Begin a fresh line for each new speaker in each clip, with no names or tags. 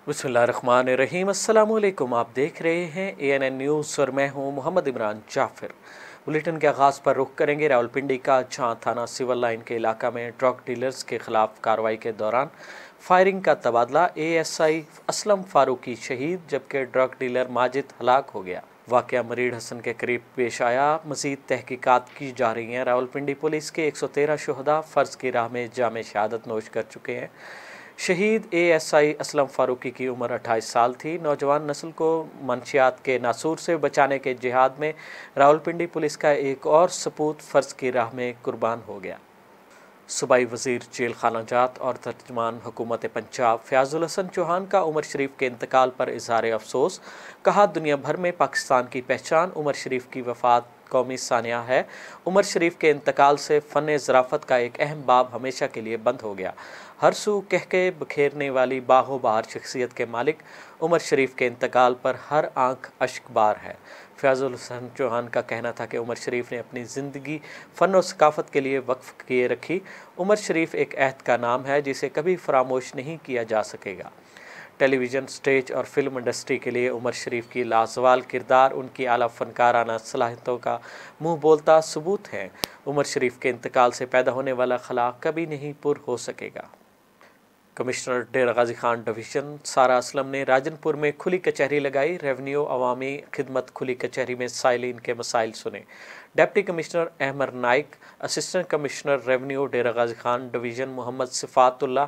बिस्मिल्लाहिर्रहमानिर्रहीम। अस्सलामुअलैकुम। आप देख रहे हैं ANN न्यूज़ और मैं हूं मोहम्मद इमरान जाफिर। बुलेटिन के आगाज़ पर रुख करेंगे रावलपिंडी का, जहां थाना सिविल लाइन के इलाका में ड्रग डीलर्स के खिलाफ कार्रवाई के दौरान फायरिंग का तबादला। ASI असलम फारूकी शहीद, जबकि ड्रग डीलर माजिद हलाक हो गया। वाक़या मरीड हसन के करीब पेश आया। मज़ीद तहकीकात की जा रही हैं। रावलपिंडी पुलिस के 113 शुहदा फ़र्ज़ की राह में जाम शहादत नोश कर चुके हैं। शहीद ASI असलम फारूकी की उम्र 28 साल थी। नौजवान नस्ल को मंशियात के नासूर से बचाने के जिहाद में रावलपिंडी पुलिस का एक और सपूत फ़र्ज़ की राह में कुर्बान हो गया। सूबाई वज़ीर जेल खाना जात और तर्जुमान हुकूमत पंजाब फ़याज़ुल हसन चौहान का उमर शरीफ के इंतकाल पर इज़हार अफसोस। कहा, दुनिया भर में पाकिस्तान की पहचान उमर शरीफ की वफ़ात कौमी सानिया है। उमर शरीफ के इंतकाल से फ़न ज़राफ़त का एक अहम बाब हमेशा के लिए बंद हो गया। हर सू कह के बखेरने वाली बाहो बहार शख्सियत के मालिक उमर शरीफ के इंतकाल पर हर आंख अश्कबार है। फ़याज़ुल हसन चौहान का कहना था कि उमर शरीफ ने अपनी ज़िंदगी फ़न और सकाफ़त के लिए वक्फ़ किए रखी। उमर शरीफ एक अहद का नाम है जिसे कभी फरामोश नहीं किया जा सकेगा। टेलीविज़न, स्टेज और फिल्म इंडस्ट्री के लिए उमर शरीफ की लाजवाल किरदार उनकी आला फ़नकाराना सलाहियतों का मुँह बोलता सबूत है। उमर शरीफ के इंतकाल से पैदा होने वाला खला कभी नहीं पुर हो सकेगा। कमिश्नर डेरा गाजी खान डिवीज़न सारा असलम ने राजनपुर में खुली कचहरी लगाई। रेवन्यू अवामी खिदमत खुली कचहरी में साइलिन के मसाइल सुने। Deputy commissioner Ahmad Naik, assistant commissioner revenue Dera Ghazi Khan division Mohammad Sifatullah,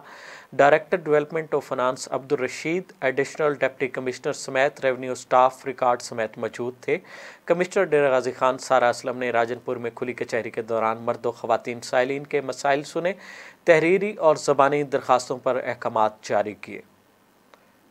director development of finance Abdul Rashid, additional deputy commissioner समेत रेवन्यू स्टाफ रिकॉर्ड समेत मौजूद थे। कमिश्नर डेरा गाजी खान सारा असलम ने राजनपुर में खुली कचहरी के दौरान मर्द व ख़वातीन साइलिन के मसाइल सुने। तहरीरी और ज़बानी दरखास्तों पर अहकामात जारी किए।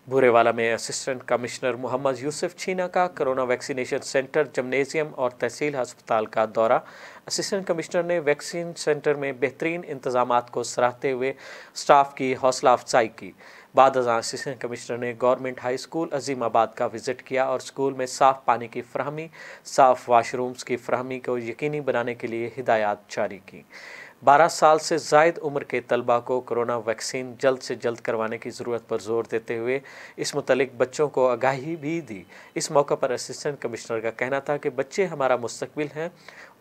बुरेवाला में असिस्टेंट कमिश्नर मोहम्मद यूसुफ छीना का कोरोना वैक्सीनेशन सेंटर, जिम्नेजियम और तहसील अस्पताल का दौरा। असिस्टेंट कमिश्नर ने वैक्सीन सेंटर में बेहतरीन इंतजामात को सराहते हुए स्टाफ की हौसला अफजाई की। बाद अज़ां असिस्टेंट कमिश्नर ने गवर्नमेंट हाई स्कूल अजीमाबाद का विज़िट किया और स्कूल में साफ़ पानी की फ़राहमी, साफ़ वाशरूम्स की फ़राहमी को यकीनी बनाने के लिए हिदायत जारी की। 12 साल से ज़ायद उम्र के तलबा को कोरोना वैक्सीन जल्द से जल्द करवाने की ज़रूरत पर जोर देते हुए इस मुतल्लिक बच्चों को आगाही भी दी। इस मौके पर असिस्टेंट कमिश्नर का कहना था कि बच्चे हमारा मुस्तकबिल हैं,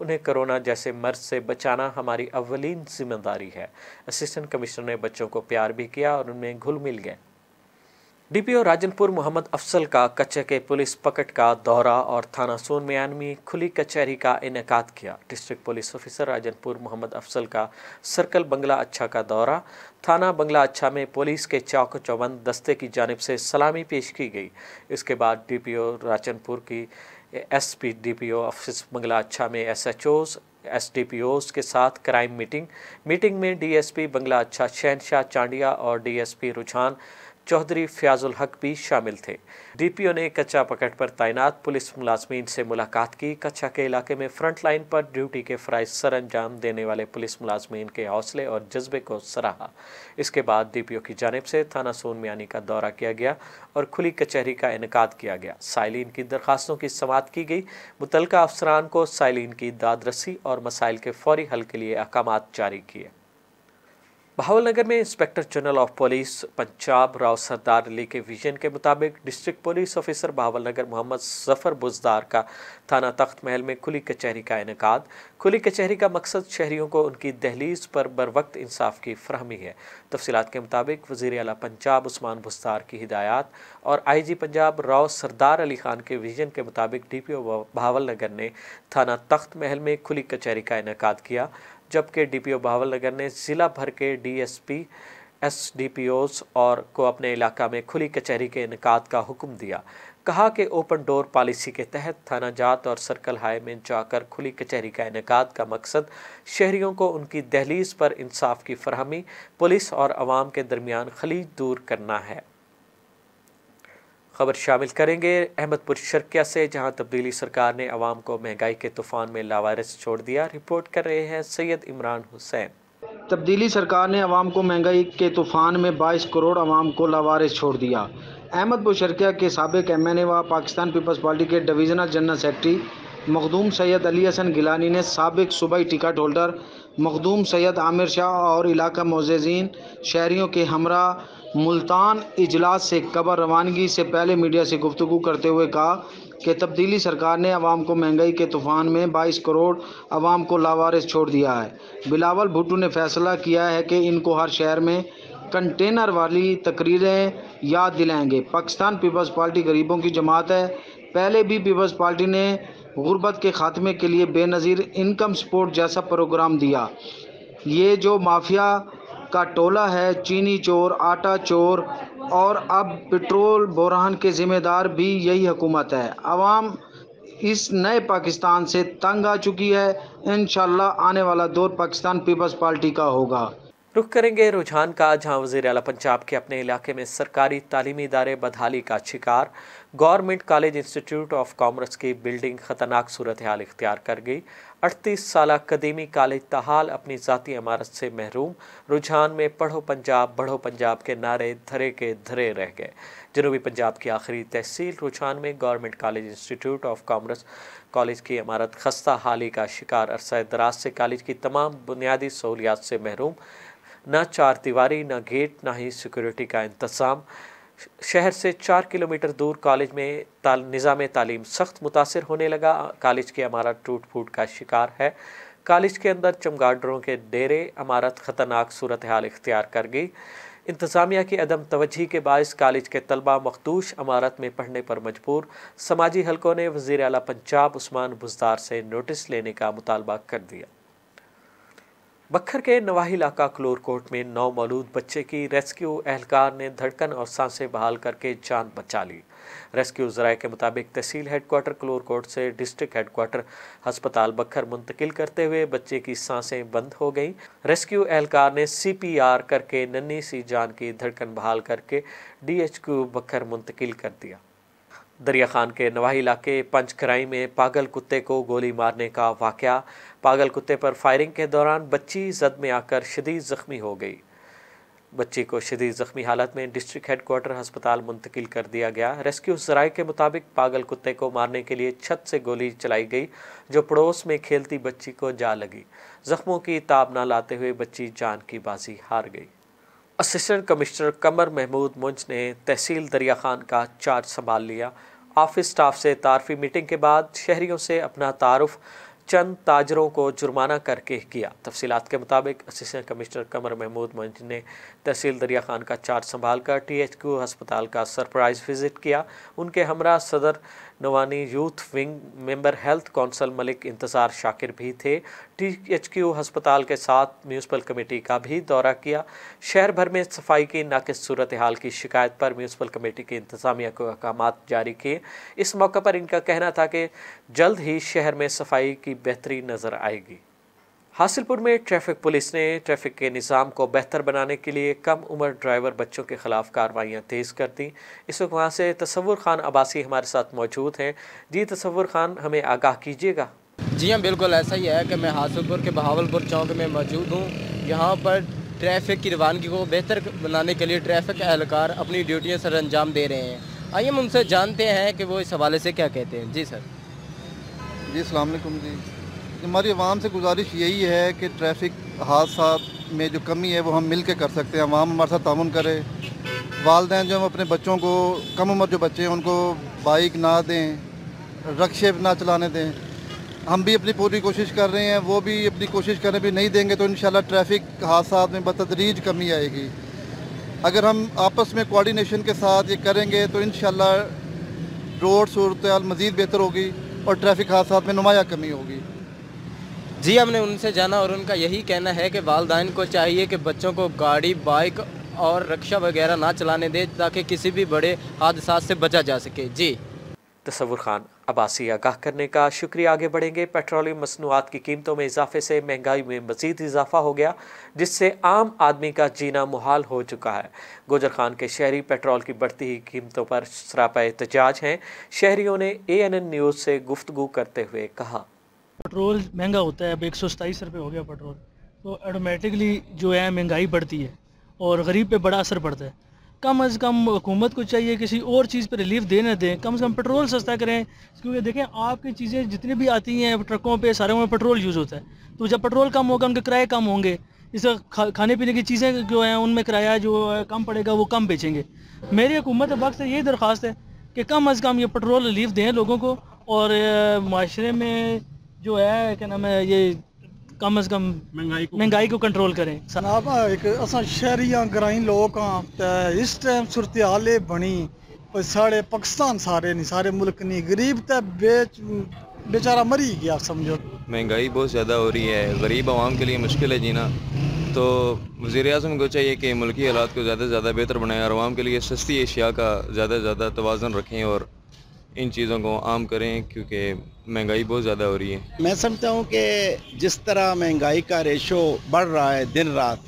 उन्हें कोरोना जैसे मर्ज से बचाना हमारी अव्वलीन जिम्मेदारी है। असिस्टेंट कमिश्नर ने बच्चों को प्यार भी किया और उनमें घुल मिल गए। DPO राजनपुर मोहम्मद अफसल का कच्चे के पुलिस पकड़ का दौरा और थाना सोन मियान में खुली कचहरी का इनेकाद किया। District police officer Rajanpur Mohammad Afsal का सर्कल बंगला अच्छा का दौरा। थाना बंगला अच्छा में पुलिस के चौक चौबंद दस्ते की जानिब से सलामी पेश की गई। इसके बाद DPO राजनपुर की SP DPO ऑफिस बंगला अच्छा में SHOs SDPOs के साथ क्राइम मीटिंग में DSP बंगला अच्छा शहनशाह चांडिया और DSP रुझान चौधरी फ़याज़ुल हक भी शामिल थे। DPO ने कच्चा पकड़ पर तैनात पुलिस मुलाजमीन से मुलाकात की। कच्चा के इलाके में फ्रंट लाइन पर ड्यूटी के फ़राइज़ सर अंजाम देने वाले पुलिस मुलाजमीन के हौसले और जज्बे को सराहा। इसके बाद DPO की जानिब से थाना सोन मियानी का दौरा किया गया और खुली कचहरी का इनेकाद किया गया। साइलिन की दरखास्तों की समाअत की गई। मुतल्लिका अफसरान को साइलिन की दादरसी और मसाइल के फौरी हल के लिए अहकामात जारी किए। बहावलनगर में inspector general of police Punjab Rao Sardar Ali के विजन के मुताबिक district police officer Bahawalnagar Mohammad Zafar Buzdar का थाना तख्त महल में खुली कचहरी का इनेकाद। खुली कचहरी का मकसद शहरियों को उनकी दहलीज पर बर वक्त इंसाफ की फरहमी है। तफसीलात के मुताबिक वज़ीर आला पंजाब उस्मान बुजदार की हिदायत और IG पंजाब राव सरदार अली खान के विजन के मुताबिक DPO बहावलनगर ने थाना तख्त महल में खुली कचहरी का इनेकाद किया, जबकि DPO बहावलनगर ने ज़िला भर के DSP SDPOs और को अपने इलाका में खुली कचहरी के इनेकाद का हुक्म दिया। कहा कि ओपन डोर पॉलिसी के तहत थाना जात और सर्कल हाई में जाकर खुली कचहरी का इनेकाद का मकसद शहरियों को उनकी दहलीज पर इंसाफ की फरहमी, पुलिस और अवाम के दरमियान खलीज दूर करना है। खबर शामिल करेंगे अहमदपुर शर्किया से, जहां तब्दीली सरकार ने अवाम को महंगाई के तूफान में लावारिस छोड़ दिया। रिपोर्ट कर रहे हैं सैयद इमरान हुसैन।
तब्दीली सरकार ने अवाम को महंगाई के तूफान में 22 करोड़ अवाम को लावारिस छोड़ दिया। अहमदपुर शर्किया के साबिक MNA व पाकिस्तान पीपल्स पार्टी के divisional general secretary Makhdoom Syed Ali Hasan Gilani ने साबिक सूबाई टिकट होल्डर मखदूम सैयद आमिर शाह और इलाका मोअज़्ज़िज़ीन शहरियों के हमरा मुल्तान इजलास से कबर रवानगी से पहले मीडिया से गुफ्तगू करते हुए कहा कि तब्दीली सरकार ने अवाम को महंगाई के तूफ़ान में 22 करोड़ अवाम को लावारिस छोड़ दिया है। बिलावल भुट्टो ने फैसला किया है कि इनको हर शहर में कंटेनर वाली तकरीरें याद दिलाएंगे। पाकिस्तान पीपल्स पार्टी गरीबों की जमात है। पहले भी पीपल्स पार्टी ने गुर्बत के खात्मे के लिए बेनज़ीर इनकम सपोर्ट जैसा प्रोग्राम दिया। ये जो माफिया का टोला है, चीनी चोर, आटा चोर और अब पेट्रोल बहरान के ज़िम्मेदार भी यही हुकूमत है। अवाम इस नए पाकिस्तान से तंग आ चुकी है। इंशाअल्लाह आने वाला दौर पाकिस्तान पीपल्स पार्टी का होगा।
रुख करेंगे रुझान का, जहां वज़ीर आला पंजाब के अपने इलाके में सरकारी तालीमी इदारे बदहाली का शिकार। Government college institute of commerce की बिल्डिंग खतरनाक सूरत हाल इख्तियार कर गई। 38 साल कदीमी कॉलेज ताहाल अपनी ज़ाती इमारत से महरूम। रुझान में पढ़ो पंजाब बढ़ो पंजाब के नारे धरे के धरे रह गए। जनूबी पंजाब की आखिरी तहसील रुझान में government college institute of commerce college की इमारत खस्ता हाली का शिकार। अरसा दराज से कॉलेज की तमाम बुनियादी सहूलियात से महरूम। न चार दीवारी, न गेट, न ही सिक्योरिटी का इंतज़ाम। शहर से 4 किलोमीटर दूर कॉलेज में निज़ाम तालीम सख्त मुतासिर होने लगा। कॉलेज की इमारत टूट फूट का शिकार है। कॉलेज के अंदर चमगादड़ों के डेरे। इमारत ख़तरनाक सूरत हाल इख्तियार कर गई। इंतज़ामिया की अदम तवज्जी के बायस कॉलेज के तलबा मखदूश इमारत में पढ़ने पर मजबूर। समाजी हलकों ने वज़ीर आला पंजाब उस्मान बुज़दार से नोटिस लेने का मुतालबा कर दिया। बखर के नवाही इलाका क्लोरकोट में 9 मौलूद बच्चे की रेस्क्यू एहलकार ने धड़कन और सांसें बहाल करके जान बचा ली। रेस्क्यू ज़राए के मुताबिक तहसील हेडक्वार्टर क्लोरकोट से डिस्ट्रिक्ट हेडक्वार्टर अस्पताल बखर मुंतकिल करते हुए बच्चे की सांसें बंद हो गईं। रेस्क्यू एहलकार ने CPR करके नन्ही सी जान की धड़कन बहाल करके DHQ बखर मुंतकिल कर दिया। दरिया खान के नवाही इलाके पंचखराई में पागल कुत्ते को गोली मारने का वाक़या। पागल कुत्ते पर फायरिंग के दौरान बच्ची जद में आकर शदीद ज़ख्मी हो गई। बच्ची को शदीद ज़ख्मी हालत में डिस्ट्रिक्ट हेडक्वार्टर अस्पताल मुंतकिल कर दिया गया। रेस्क्यू ज़राए के मुताबिक पागल कुत्ते को मारने के लिए छत से गोली चलाई गई, जो पड़ोस में खेलती बच्ची को जा लगी। ज़ख्मों की ताब न लाते हुए बच्ची जान की बाजी हार गई। असिस्टेंट कमिश्नर कमर महमूद मुंज ने तहसील दरिया खान का चार्ज संभाल लिया। ऑफिस स्टाफ से तारफी मीटिंग के बाद शहरियों से अपना तारुफ चंद ताजरों को जुर्माना करके किया। तफसीलात के मुताबिक असिस्टेंट कमिश्नर कमर महमूद मुंज ने तहसील दरिया खान का चार्ज संभाल कर THQ अस्पताल का सरप्राइज विजिट किया। उनके हमरा सदर Nawani youth wing member health council Malik Intezar Shakir भी थे। THQ अस्पताल के साथ म्यूनसिपल कमेटी का भी दौरा किया। शहर भर में सफाई की नाकिस सूरत हाल की शिकायत पर म्यूनसिपल कमेटी की इंतज़ामिया को अहकामात जारी किए। इस मौके पर इनका कहना था कि जल्द ही शहर में सफाई की बेहतरी नज़र आएगी। हासिलपुर में ट्रैफिक पुलिस ने ट्रैफिक के निज़ाम को बेहतर बनाने के लिए कम उम्र ड्राइवर बच्चों के खिलाफ कार्रवाइयाँ तेज़ कर दी। इस वक्त वहाँ से तसव्वुर खान अब्बासी हमारे साथ मौजूद हैं। जी तसव्वुर खान, हमें आगाह कीजिएगा।
जी हाँ, बिल्कुल ऐसा ही है कि मैं हासिलपुर के बहावलपुर चौक में मौजूद हूँ। यहाँ पर ट्रैफिक की रवानगी को बेहतर बनाने के लिए ट्रैफिक एहलकार अपनी ड्यूटियाँ सर अंजाम दे रहे हैं। आइए हम उनसे जानते हैं कि वो इस हवाले से क्या कहते हैं। जी सर।
जी अस्सलाम वालेकुम। जी हमारी आवाम से गुजारिश यही है कि ट्रैफिक हादसा में जो कमी है वो हम मिल के कर सकते हैं। आवाम हमारे साथ तामुन करे। वालिदैन जो हम अपने बच्चों को, कम उम्र जो बच्चे हैं उनको बाइक ना दें, रक्शे ना चलाने दें। हम भी अपनी पूरी कोशिश कर रहे हैं, वो भी अपनी कोशिश करें। भी नहीं देंगे तो इंशाल्लाह ट्रैफिक हादसा में बतदरीज कमी आएगी। अगर हम आपस में कोऑर्डिनेशन के साथ ये करेंगे तो इंशाल्लाह रोड सूरत मज़ीद बेहतर होगी और ट्रैफिक हादसा में नुमाया कमी होगी।
जी, हमने उनसे जाना और उनका यही कहना है कि वालिदैन को चाहिए कि बच्चों को गाड़ी, बाइक और रिक्शा वगैरह ना चलाने दे ताकि किसी भी बड़े हादसा से बचा जा सके। जी
तसव्वुर खान अब्बासी आगाह करने का शुक्रिया। आगे बढ़ेंगे। पेट्रोलियम मसनूआत की कीमतों में इजाफे से महंगाई में मज़ीद इजाफा हो गया, जिससे आम आदमी का जीना मुहाल हो चुका है। गोजर खान के शहरी पेट्रोल की बढ़ती हुई कीमतों पर सरापा एहतजाज हैं। शहरियों ने ANN न्यूज़ से गुफ्तगू करते हुए कहा,
पेट्रोल महंगा होता है। अब 127 रुपये हो गया पेट्रोल, तो ऑटोमेटिकली जो है महंगाई बढ़ती है और गरीब पे बड़ा असर पड़ता है। कम अज़ कम हुकूमत को चाहिए किसी और चीज़ पर रिलीफ देना दें, कम से कम पेट्रोल सस्ता करें। क्योंकि देखें आपकी चीज़ें जितनी भी आती हैं ट्रकों पे सारे में पेट्रोल यूज़ होता है, तो जब पेट्रोल कम होगा उनके किराए कम होंगे, इससे खाने पीने की चीज़ें जो हैं उनमें किराया जो कम पड़ेगा वो कम बेचेंगे। मेरी हुकूमत वक्त से यही दरख्वास्त है कि कम अज़ कम ये पेट्रोल रिलीफ दें लोगों को, और माशरे में जो है क्या नाम है ये कम अज़ कम महंगाई को कंट्रोल करें।
जनाब एक असां शहरी ग्राईं लोग हाँ ते इस टाइम सूरत हाल बनी साढ़े पाकिस्तान सारे नहीं सारे मुल्क नहीं गरीब तो बेचारा मरी गया समझो।
महंगाई बहुत ज़्यादा हो रही है, गरीब आवाम के लिए मुश्किल है जीना। तो वज़ीर-ए-आज़म को चाहिए कि मुल्की हालात को ज़्यादा से ज़्यादा बेहतर बनाएं और आवाम के लिए सस्ती अशिया का ज़्यादा से ज़्यादा तवाज़ुन रखें और इन चीज़ों को आम करें, क्योंकि महंगाई बहुत ज़्यादा हो रही है।
मैं समझता हूँ कि जिस तरह महंगाई का रेशो बढ़ रहा है दिन रात,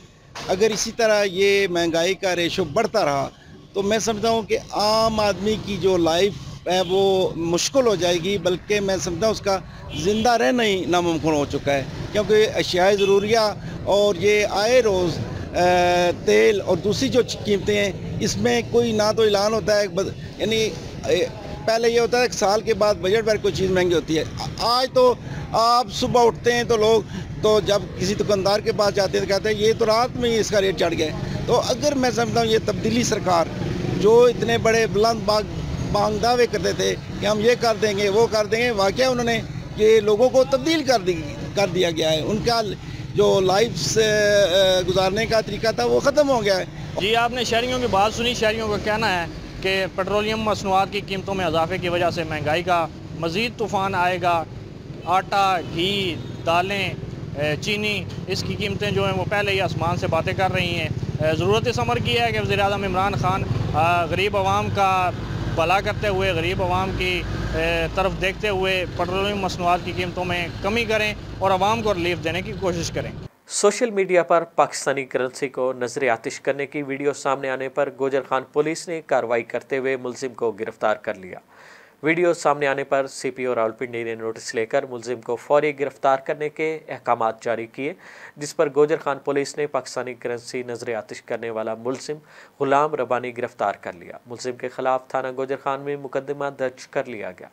अगर इसी तरह ये महंगाई का रेशो बढ़ता रहा तो मैं समझता हूँ कि आम आदमी की जो लाइफ है वो मुश्किल हो जाएगी, बल्कि मैं समझता हूँ उसका ज़िंदा रहना ही नामुमकिन हो चुका है। क्योंकि अशियाए ज़रूरिया और ये आए रोज़ तेल और दूसरी जो कीमतें हैं, इसमें कोई ना तो ऐलान होता है, यानी पहले ये होता है कि साल के बाद बजट पर कोई चीज़ महंगी होती है। आज तो आप सुबह उठते हैं तो लोग तो जब किसी दुकानदार के पास जाते हैं तो कहते हैं ये तो रात में ही इसका रेट चढ़ गया है। तो अगर मैं समझता हूँ ये तब्दीली सरकार जो इतने बड़े बुलंद बांग दावे करते थे कि हम ये कर देंगे वो कर देंगे, वाकई उन्होंने ये लोगों को तब्दील कर दिया गया है। उनका जो लाइफ से गुजारने का तरीका था वो ख़त्म हो गया है।
जी आपने शहरियों की बात सुनी। शहरियों का कहना है कि पेट्रोलियम मसनूआत की कीमतों में इजाफे की वजह से महंगाई का मज़ीद तूफ़ान आएगा। आटा, घी, दालें, चीनी, इसकी कीमतें जो हैं वो पहले ही आसमान से बातें कर रही हैं। ज़रूरत इस अमर की है कि वज़ीर-ए-आज़म इमरान खान गरीब आवाम का भला करते हुए, गरीब आवाम की तरफ देखते हुए पेट्रोलियम मसनूआत की कीमतों में कमी करें और आवाम को रिलीफ देने की कोशिश करें।
सोशल मीडिया पर पाकिस्तानी करेंसी को नजर आतिश करने की वीडियो सामने आने पर गोजर खान पुलिस ने कार्रवाई करते हुए मुलजिम को गिरफ्तार कर लिया। वीडियो सामने आने पर CPO रावलपिंडी ने नोटिस लेकर मुलजिम को फौरी गिरफ्तार करने के अहकामात जारी किए, जिस पर गोजर खान पुलिस ने पाकिस्तानी करेंसी नजर आतिश करने वाला मुलजिम गुलाम रबानी गिरफ्तार कर लिया। मुलजिम के खिलाफ थाना गोजर खान में मुकदमा दर्ज कर लिया गया।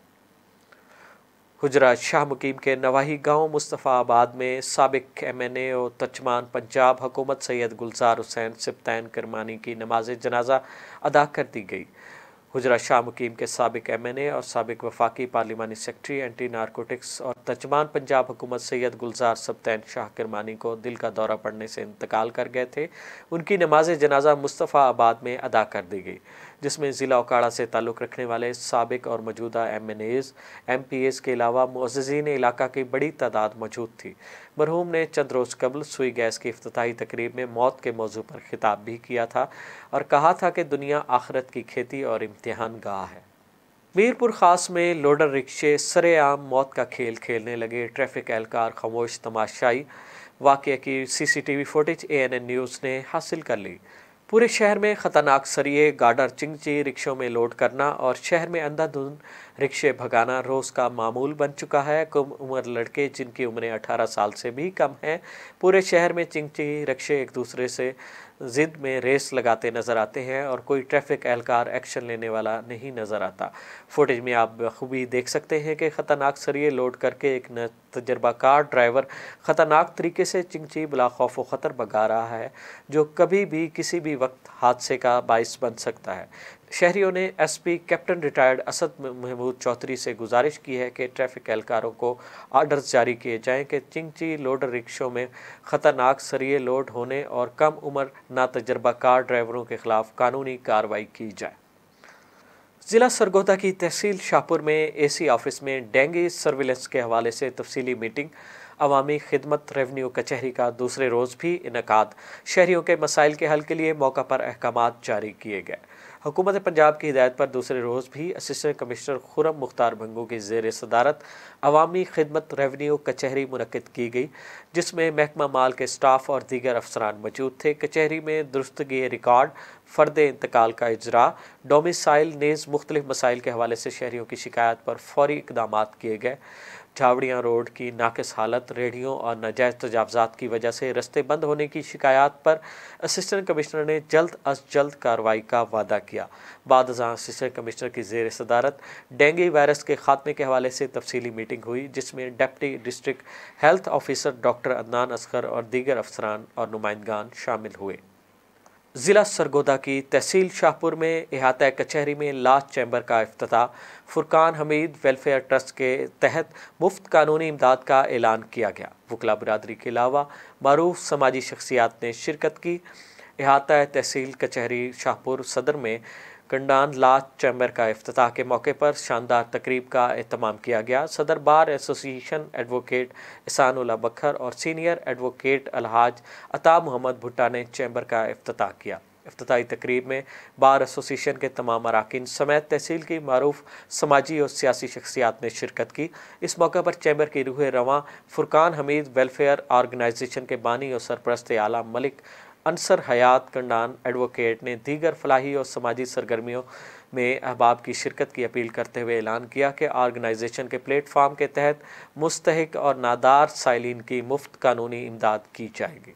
हुजरा शाह मुकीम के नवाही गांव मुस्तफ़ाबाद में साबिक MNA और तर्जमान पंजाब हुकूमत सैयद गुलजार हुसैन सिब्तैन करमानी की नमाज जनाजा अदा कर दी गई। हुजरा शाह मुकीम के साबिक MNA और साबिक वफाकी पार्लिमानी सेक्रेटरी एंटी नारकोटिक्स और तर्जमान पंजाब हुकूमत सैयद गुलजार सिब्तैन शाह करमानी को दिल का दौरा पड़ने से इंतकाल कर गए थे। उनकी नमाज जनाजा मुस्तफ़ाबाद में अदा कर दी गई, जिसमें ज़िला उकाड़ा से ताल्लुक़ रखने वाले साबिक और मौजूदा MNAs, MPAs के अलावा मुअज़्ज़िज़ीन इलाका की बड़ी तादाद मौजूद थी। मरहूम ने चंद रोज़ कबल सुई गैस की इफ्तिताही तकरीब में मौत के मौजू पर खिताब भी किया था और कहा था कि दुनिया आखिरत की खेती और इम्तिहान गाह है। मीरपुर ख़ास में लोडर रिक्शे सरेआम मौत का खेल खेलने लगे। ट्रैफिक एहलकार खामोश तमाशाई। वाक़े की CCTV फुटेज ANN न्यूज़ ने हासिल कर ली। पूरे शहर में ख़तरनाक सरिये, गार्डर, चिंगची रिक्शों में लोड करना और शहर में अंधाधुंध रिक्शे भगाना रोज़ का मामूल बन चुका है। कम उम्र लड़के जिनकी उम्रें 18 साल से भी कम हैं, पूरे शहर में चिंगची रिक्शे एक दूसरे से ज़िद में रेस लगाते नज़र आते हैं और कोई ट्रैफिक एहलकार एक्शन लेने वाला नहीं नज़र आता। फुटेज में आप बखूबी देख सकते हैं कि ख़तरनाक सरिये लोड करके एक तजर्बाकार ड्राइवर ख़तरनाक तरीके से चिंगची बिला खौफ व ख़तर भगा रहा है, जो कभी भी किसी भी वक्त हादसे का बाइस बन सकता है। शहरियों ने SP captain retired Asad Mahmood Chaudhry से गुजारिश की है कि ट्रैफिक एहलकारों को आर्डर्स जारी किए जाएं कि चिंगची लोडर रिक्शों में ख़तरनाक सरिये लोड होने और कम उम्र नातजर्बाकार ड्राइवरों के खिलाफ कानूनी कार्रवाई की जाए। ज़िला सरगोदा की तहसील शाहपुर में AC ऑफिस में डेंगू सर्विलेंस के हवाले से तफसीली मीटिंग। अवामी खिदमत रेवन्यू कचहरी का दूसरे रोज़ भी इनकाद। शहरियों के मसाइल के हल के लिए मौका पर अहकामात जारी किए गए। हुकूमत पंजाब की हिदायत पर दूसरे रोज़ भी असिस्टेंट कमिश्नर खुर्रम मुख्तार भंगू की ज़ेर सदारत अवामी खिदमत रेवन्यू कचहरी मुनक्किद की गई, जिसमें महकमा माल के स्टाफ और दीगर अफसरान मौजूद थे। कचहरी में दुरुस्तगी रिकॉर्ड, फ़र्द इंतकाल का इजरा, डोमिसाइल नेज़ मुख्तलिफ मसाइल के हवाले से शहरियों की शिकायत पर फौरी इक़दामात किए गए। झावड़ियाँ रोड की नाकिस हालत, रेहड़ियों और नाजायज़ तजावज़ात की वजह से रास्ते बंद होने की शिकायत पर असिस्टेंट कमिश्नर ने जल्द अज जल्द कार्रवाई का वादा किया। बाद असिस्टेंट कमिश्नर की ज़ेर सदारत डेंगू वायरस के खात्मे के हवाले से तफसीली मीटिंग हुई, जिसमें deputy district health officer doctor Adnan Asghar और दीगर अफसरान और नुमाइंदगान शामिल हुए। ज़िला सरगोदा की तहसील शाहपुर में इहाता कचहरी में लास्ट चैम्बर का इफ्तिताह। फुरकान हमीद वेलफेयर ट्रस्ट के तहत मुफ्त कानूनी इमदाद का ऐलान किया गया। वकला बिरादरी के अलावा मारूफ समाजी शख्सियात ने शिरकत की। इहाता तहसील कचहरी शाहपुर सदर में कंडान लास्ट चैम्बर का इफ्तिताह के मौके पर शानदार तकरीब का एहतमाम किया गया। सदर बार एसोसिएशन एडवोकेट एहसानुल्लाह बखर और सीनियर एडवोकेट अलहाज अता मोहम्मद भुट्टा ने चैम्बर का इफ्तिताह किया। इफ्तिताही तकरीब में बार एसोसिएशन के तमाम अराकीन समेत तहसील की मारूफ समाजी और सियासी शख्सियात ने शिरकत की। इस मौके पर चैम्बर की रूह रवां फुरकान हमीद वेलफेयर ऑर्गेनाइजेशन के बानी और सरपरस्त आला मलिक अंसर हयात कंडान एडवोकेट ने दीगर फलाही और समाजी सरगर्मियों में अहबाब की शिरकत की अपील करते हुए ऐलान किया कि ऑर्गेनाइजेशन के प्लेटफार्म के तहत मुस्तहिक और नादार साइलिन की मुफ्त कानूनी इमदाद की जाएगी।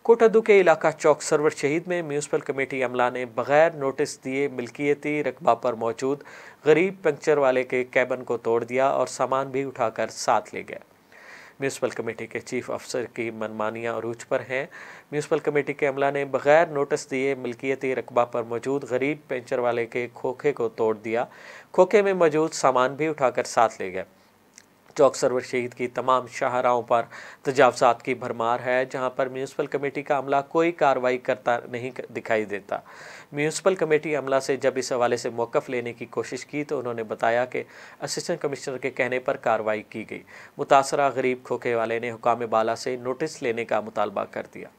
कोटादू के इलाका चौक सरवर शहीद में म्यूनसिपल कमेटी अमला ने बगैर नोटिस दिए मिल्कियती रकबा पर मौजूद गरीब पंक्चर वाले के कैबिन को तोड़ दिया और सामान भी उठाकर साथ ले गया। म्यूनसिपल कमेटी के चीफ अफसर की मनमानियां अरूज पर हैं। म्यूनसिपल कमेटी के अमला ने बगैर नोटिस दिए मिल्कियती रकबा पर मौजूद गरीब पेंचर वाले के खोखे को तोड़ दिया। खोखे में मौजूद सामान भी उठाकर साथ ले गए। चौक सरवर शहीद की तमाम शाहराहों पर तजावज़ात की भरमार है, जहां पर म्यूनसिपल कमेटी का अमला कोई कार्रवाई करता नहीं दिखाई देता। म्यूनसिपल कमेटी अमला से जब इस हवाले से मौक़िफ़ लेने की कोशिश की तो उन्होंने बताया कि असिस्टेंट कमिश्नर के कहने पर कार्रवाई की गई। मुतासरा गरीब खोखे वाले ने हुकाम बाला से नोटिस लेने का मुतालबा कर दिया।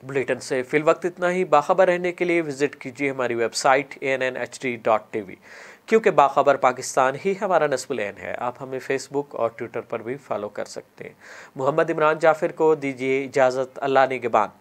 बुलेटिन से फिल वक्त इतना ही। बाखबर रहने के लिए विजिट कीजिए हमारी वेबसाइट ANNHD.TV, क्योंकि बाखबर पाकिस्तान ही हमारा नस्बुल ऐन है। आप हमें फेसबुक और ट्विटर पर भी फॉलो कर सकते हैं। मोहम्मद इमरान जाफिर को दीजिए इजाज़त। अल्लाह निगहबान।